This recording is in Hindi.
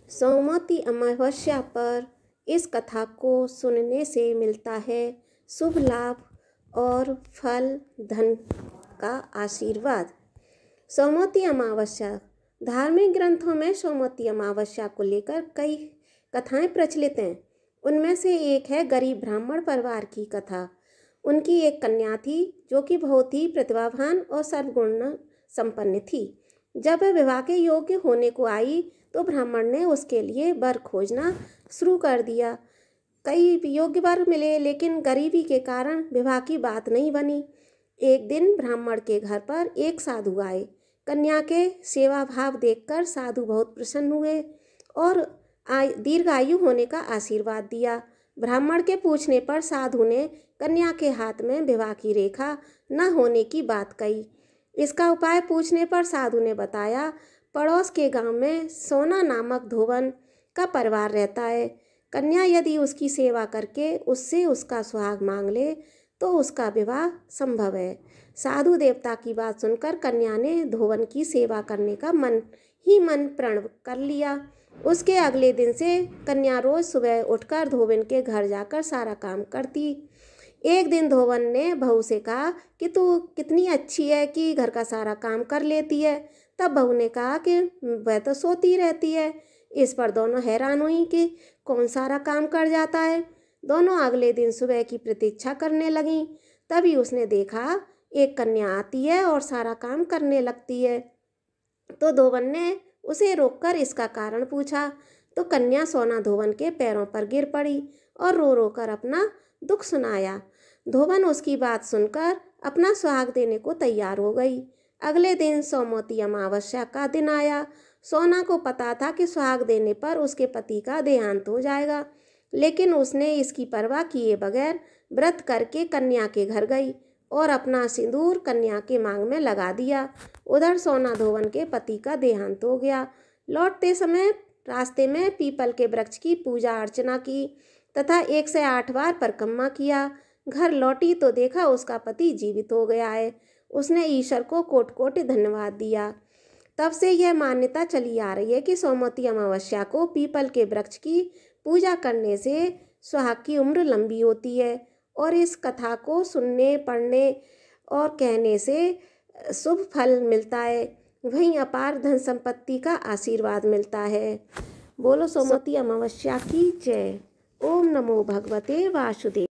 सोमवती अमावस्या पर इस कथा को सुनने से मिलता है शुभ लाभ और फल धन का आशीर्वाद। सोमवती अमावस्या धार्मिक ग्रंथों में सोमवती अमावस्या को लेकर कई कथाएं प्रचलित हैं। उनमें से एक है गरीब ब्राह्मण परिवार की कथा। उनकी एक कन्या थी जो कि बहुत ही प्रतिभावान और सर्वगुण संपन्न थी। जब वह विवाह के योग्य होने को आई तो ब्राह्मण ने उसके लिए वर खोजना शुरू कर दिया। कई योग्य वर मिले, लेकिन गरीबी के कारण विवाह की बात नहीं बनी। एक दिन ब्राह्मण के घर पर एक साधु आए। कन्या के सेवा भाव देखकर साधु बहुत प्रसन्न हुए और दीर्घायु होने का आशीर्वाद दिया। ब्राह्मण के पूछने पर साधु ने कन्या के हाथ में विवाह की रेखा न होने की बात कही। इसका उपाय पूछने पर साधु ने बताया, पड़ोस के गांव में सोना नामक धोवन का परिवार रहता है। कन्या यदि उसकी सेवा करके उससे उसका सुहाग मांग ले तो उसका विवाह संभव है। साधु देवता की बात सुनकर कन्या ने धोवन की सेवा करने का मन ही मन प्रण कर लिया। उसके अगले दिन से कन्या रोज सुबह उठकर धोवन के घर जाकर सारा काम करती। एक दिन धोवन ने बहू से कहा कि तू कितनी अच्छी है कि घर का सारा काम कर लेती है। तब बहू ने कहा कि वह तो सोती रहती है। इस पर दोनों हैरान हुई कि कौन सारा काम कर जाता है। दोनों अगले दिन सुबह की प्रतीक्षा करने लगीं। तभी उसने देखा एक कन्या आती है और सारा काम करने लगती है। तो धोवन ने उसे रोककर इसका कारण पूछा तो कन्या सोना धोवन के पैरों पर गिर पड़ी और रो रो कर अपना दुख सुनाया। धोवन उसकी बात सुनकर अपना सुहाग देने को तैयार हो गई। अगले दिन सोमवती अमावस्या का दिन आया। सोना को पता था कि सुहाग देने पर उसके पति का देहांत हो जाएगा, लेकिन उसने इसकी परवाह किए बगैर व्रत करके कन्या के घर गई और अपना सिंदूर कन्या के मांग में लगा दिया। उधर सोना धोवन के पति का देहांत हो गया। लौटते समय रास्ते में पीपल के वृक्ष की पूजा अर्चना की तथा 108 बार परिक्रमा किया। घर लौटी तो देखा उसका पति जीवित हो गया है। उसने ईश्वर को कोटि कोटि धन्यवाद दिया। तब से यह मान्यता चली आ रही है कि सोमवती अमावस्या को पीपल के वृक्ष की पूजा करने से सुहाग की उम्र लंबी होती है और इस कथा को सुनने, पढ़ने और कहने से शुभ फल मिलता है। वहीं अपार धन संपत्ति का आशीर्वाद मिलता है। बोलो सोमवती अमावस्या की जय। ओम नमो भगवते वासुदेव।